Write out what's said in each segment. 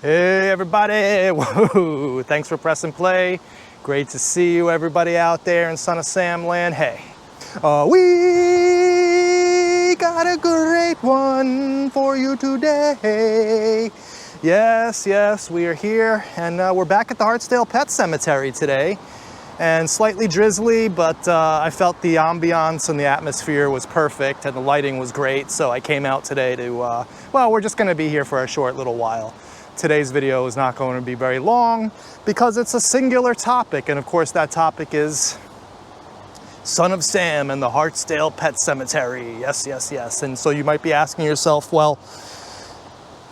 Hey everybody, whoa, thanks for pressing play. Great to see you everybody out there in Son of Sam land. Hey, we got a great one for you today. Yes, we are here and we're back at the Hartsdale Pet Cemetery today. And slightly drizzly, but I felt the ambiance and the atmosphere was perfect and the lighting was great. So I came out today to, well, we're just gonna be here for a short little while. Today's video is not going to be very long because it's a singular topic. And of course that topic is Son of Sam and the Hartsdale Pet Cemetery. Yes. And so you might be asking yourself, well,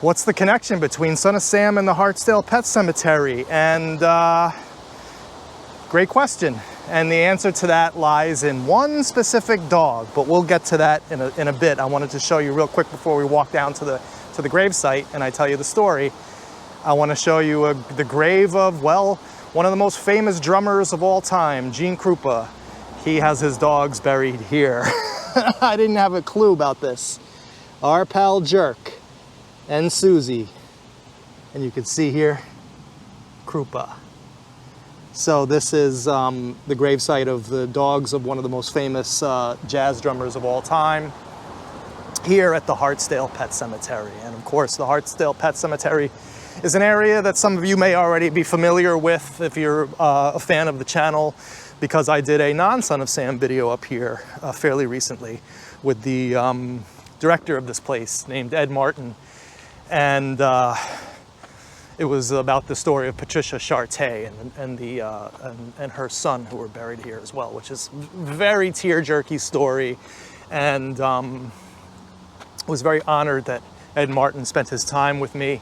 what's the connection between Son of Sam and the Hartsdale Pet Cemetery? And great question. And the answer to that lies in one specific dog, but we'll get to that in a bit. I wanted to show you real quick before we walk down to the gravesite and I tell you the story. I want to show you the grave of, well, one of the most famous drummers of all time, Gene Krupa. He has his dogs buried here. I didn't have a clue about this. Our pal Jerk and Susie. And you can see here, Krupa. So this is the gravesite of the dogs of one of the most famous jazz drummers of all time here at the Hartsdale Pet Cemetery. And of course, the Hartsdale Pet Cemetery is an area that some of you may already be familiar with if you're a fan of the channel, because I did a non-Son of Sam video up here fairly recently with the director of this place named Ed Martin. And it was about the story of Patricia Charté and her son who were buried here as well, which is a very tear-jerky story. And was very honored that Ed Martin spent his time with me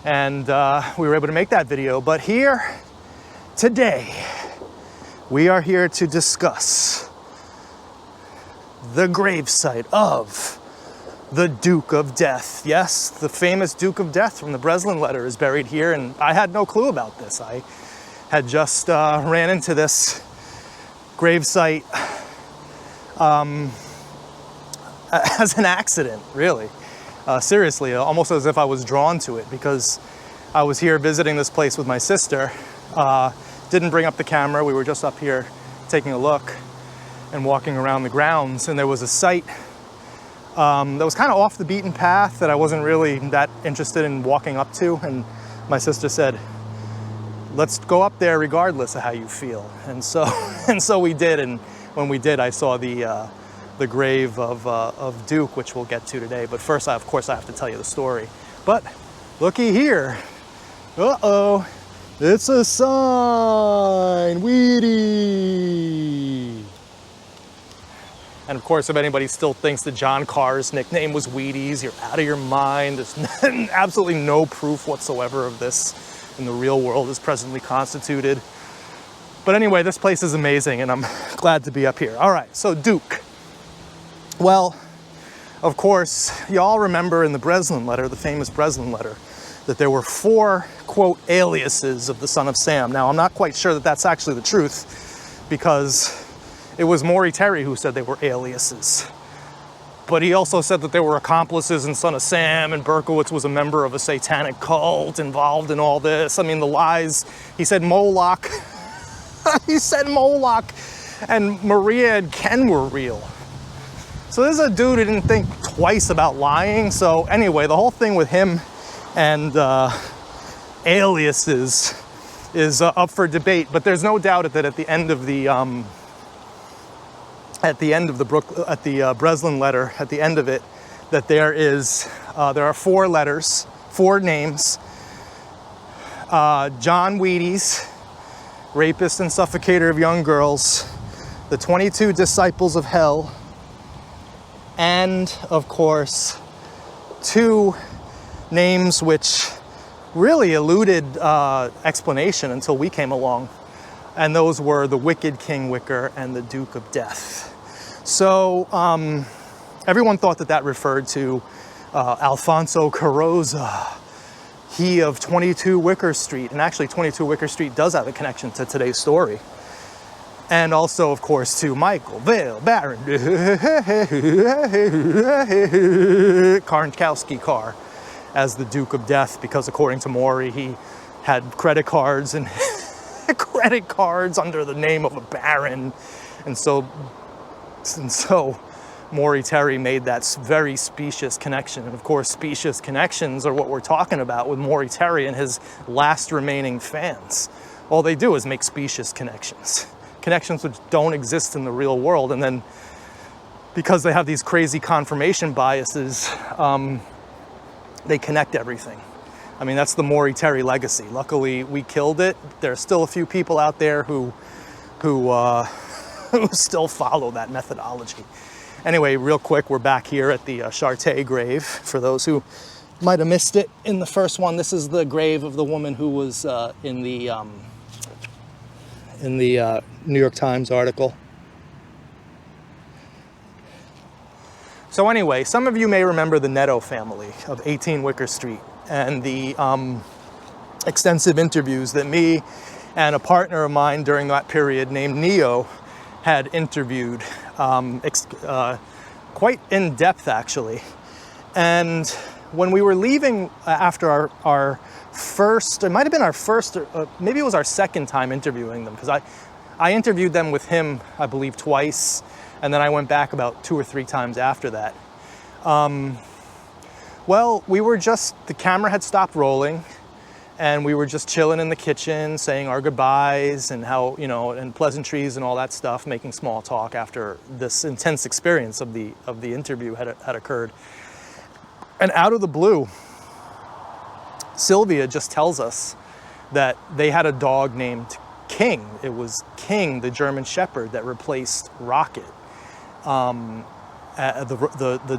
and we were able to make that video. But here today, we are here to discuss the gravesite of the Duke of Death. Yes, the famous Duke of Death from the Breerland letter is buried here, and I had no clue about this. I had just ran into this gravesite as an accident, really. Seriously, almost as if I was drawn to it, because I was here visiting this place with my sister. Didn't bring up the camera, we were just up here taking a look and walking around the grounds, and there was a site that was kind of off the beaten path that I wasn't really that interested in walking up to, and my sister said, let's go up there regardless of how you feel. And so we did, and when we did, I saw the grave of Duke, which we'll get to today. But first, of course, I have to tell you the story. But looky here. Uh-oh. It's a sign. Wheatie. And of course, if anybody still thinks that John Carr's nickname was Wheaties, you're out of your mind. There's absolutely no proof whatsoever of this in the real world as presently constituted. But anyway, this place is amazing, and I'm glad to be up here. All right, so Duke. Well, of course, you all remember in the Breerland letter, the famous Breerland letter, that there were 4, quote, aliases of the Son of Sam. Now, I'm not quite sure that that's actually the truth, because it was Maury Terry who said they were aliases. But he also said that there were accomplices in Son of Sam, and Berkowitz was a member of a satanic cult involved in all this. I mean, the lies. He said Moloch. He said Moloch. And Maria and Ken were real. So this is a dude who didn't think twice about lying. So anyway, the whole thing with him and aliases is up for debate. But there's no doubt that at the end of the Breerland letter, at the end of it, that there are 4 letters, 4 names. John Wheaties, rapist and suffocator of young girls, the 22 disciples of hell, and of course 2 names which really eluded explanation until we came along, and those were the Wicked King Wicker and the Duke of Death. So everyone thought that referred to Alfonso Carrozza, he of 22 Wicker Street, and actually 22 Wicker Street does have a connection to today's story. And also, of course, to Michael Vale Baron Karnkowski Carr. as the Duke of Death because, according to Maury, he had credit cards and credit cards under the name of a baron, and so Maury Terry made that very specious connection. And of course, specious connections are what we're talking about with Maury Terry and his last remaining fans. All they do is make specious connections, connections which don't exist in the real world, and then because they have these crazy confirmation biases, they connect everything. I mean, that's the Maury Terry legacy. Luckily, we killed it. There's still a few people out there who still follow that methodology. Anyway, real quick, we're back here at the Charté grave. For those who might have missed it in the first one, this is the grave of the woman who was in the New York Times article. So anyway, some of you may remember the Netto family of 18 Wicker Street and the extensive interviews that me and a partner of mine during that period named Neo had interviewed, quite in depth actually. And when we were leaving after our first, it might have been our first, maybe it was our second time interviewing them, because I interviewed them with him, I believe, twice, and then I went back about 2 or 3 times after that. Well, we were just, the camera had stopped rolling, and we were just chilling in the kitchen, saying our goodbyes and how, you know, and pleasantries and all that stuff, making small talk after this intense experience of the interview had occurred. And out of the blue, Sylvia just tells us that they had a dog named King. It was King, the German Shepherd, that replaced Rocket, the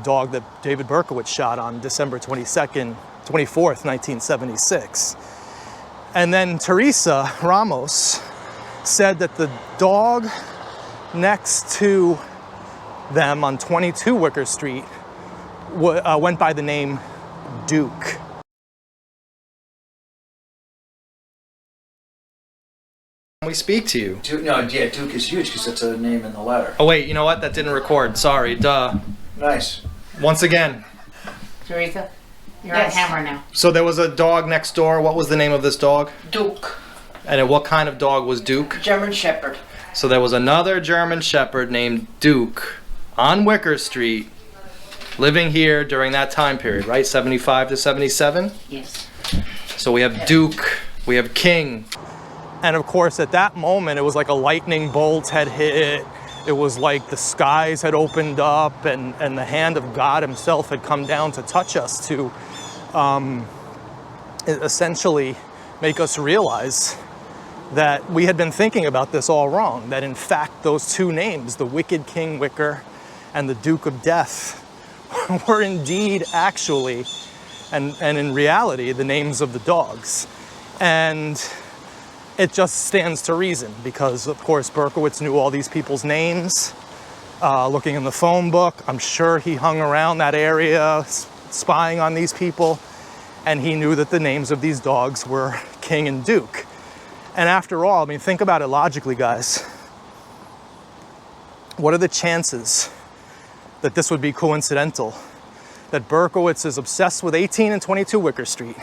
dog that David Berkowitz shot on December 24th, 1976. And then Teresa Ramos said that the dog next to them on 22 Wicker Street went by the name Duke. We speak to you. Duke is huge because it's a name in the letter. Oh wait, you know what? That didn't record. Sorry, duh. Nice. Once again. Teresa, you're on camera now. So there was a dog next door. What was the name of this dog? Duke. And what kind of dog was Duke? German Shepherd. So there was another German Shepherd named Duke on Wicker Street, living here during that time period, right? 75 to 77? Yes. So we have Duke, we have King. And of course, at that moment, it was like a lightning bolt had hit. It was like the skies had opened up and the hand of God himself had come down to touch us, to essentially make us realize that we had been thinking about this all wrong, that in fact those two names, the Wicked King Wicker and the Duke of Death, were indeed actually, and in reality, the names of the dogs. And it just stands to reason, because of course Berkowitz knew all these people's names. Looking in the phone book, I'm sure he hung around that area spying on these people, and he knew that the names of these dogs were King and Duke. And after all, I mean, think about it logically, guys. What are the chances that this would be coincidental? That Berkowitz is obsessed with 18 and 22 Wicker Street,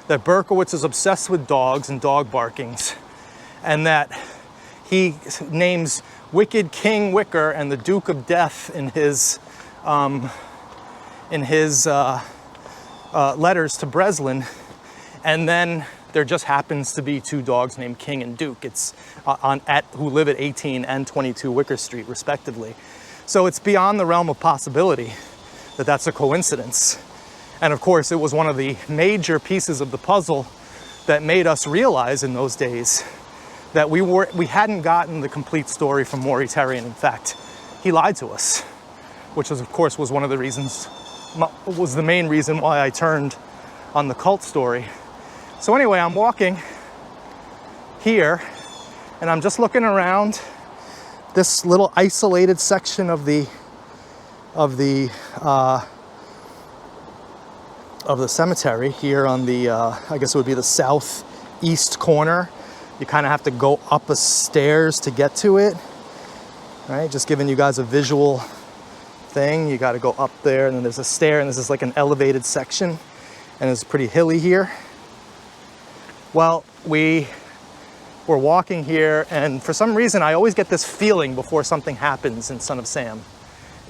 that Berkowitz is obsessed with dogs and dog barkings, and that he names Wicked King Wicker and the Duke of Death in his letters to Breerland, and then there just happens to be two dogs named King and Duke. It's who live at 18 and 22 Wicker Street, respectively. So it's beyond the realm of possibility that that's a coincidence. And of course, it was one of the major pieces of the puzzle that made us realize in those days that we hadn't gotten the complete story from Maury Terry, and in fact, he lied to us, which was, of course, was one of the reasons, was the main reason why I turned on the cult story. So anyway, I'm walking here, and I'm just looking around this little isolated section of the cemetery here on the, I guess it would be the southeast corner. You kind of have to go up a stairs to get to it, right? Just giving you guys a visual thing. You got to go up there, and then there's a stair, and this is like an elevated section. and it's pretty hilly here. Well, we were walking here, and for some reason I always get this feeling before something happens in Son of Sam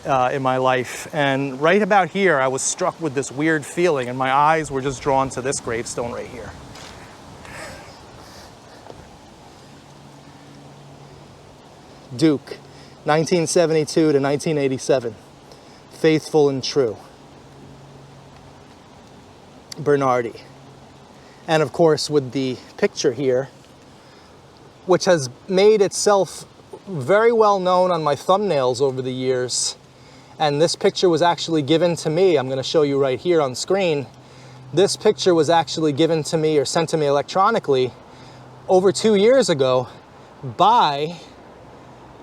in my life. And right about here I was struck with this weird feeling, and my eyes were just drawn to this gravestone right here. Duke, 1972 to 1987, faithful and true. Bernardi. And of course with the picture here, which has made itself very well known on my thumbnails over the years. And this picture was actually given to me, I'm going to show you right here on screen. This picture was actually given to me or sent to me electronically over 2 years ago by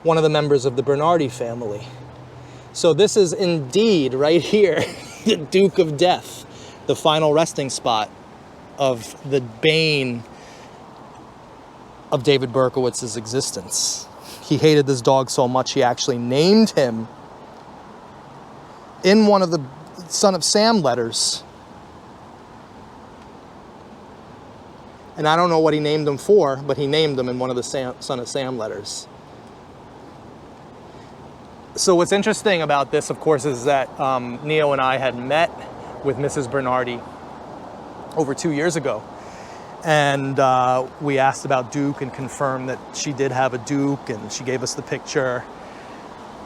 one of the members of the Bernardi family. So this is indeed right here, the Duke of Death, the final resting spot of the bane of David Berkowitz's existence. He hated this dog so much he actually named him in one of the Son of Sam letters. And I don't know what he named him for, but he named him in one of the Son of Sam letters. So what's interesting about this, of course, is that Neo and I had met with Mrs. Bernardi over 2 years ago. And we asked about Duke and confirmed that she did have a Duke, and she gave us the picture.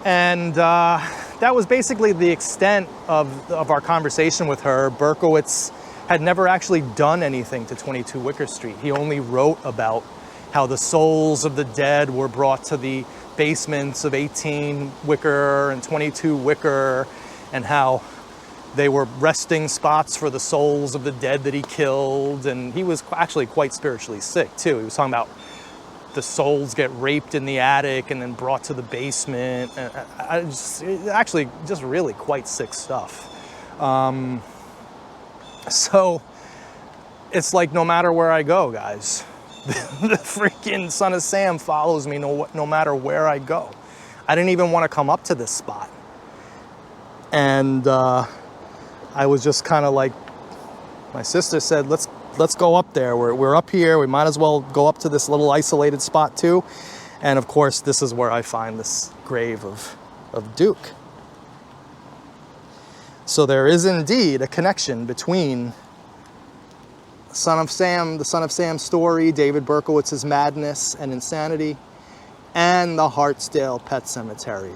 And that was basically the extent of our conversation with her. Berkowitz had never actually done anything to 22 Wicker Street. He only wrote about how the souls of the dead were brought to the basements of 18 Wicker and 22 Wicker, and how they were resting spots for the souls of the dead that he killed. And he was actually quite spiritually sick too. He was talking about the souls get raped in the attic and then brought to the basement. And actually just really quite sick stuff. So it's like no matter where I go, guys, the freaking Son of Sam follows me no matter where I go. I didn't even want to come up to this spot. And I was just kind of like, my sister said, let's go up there. We're up here. We might as well go up to this little isolated spot too. And of course, this is where I find this grave of Duke. So there is indeed a connection between Son of Sam, the Son of Sam story, David Berkowitz's madness and insanity, and the Hartsdale Pet Cemetery.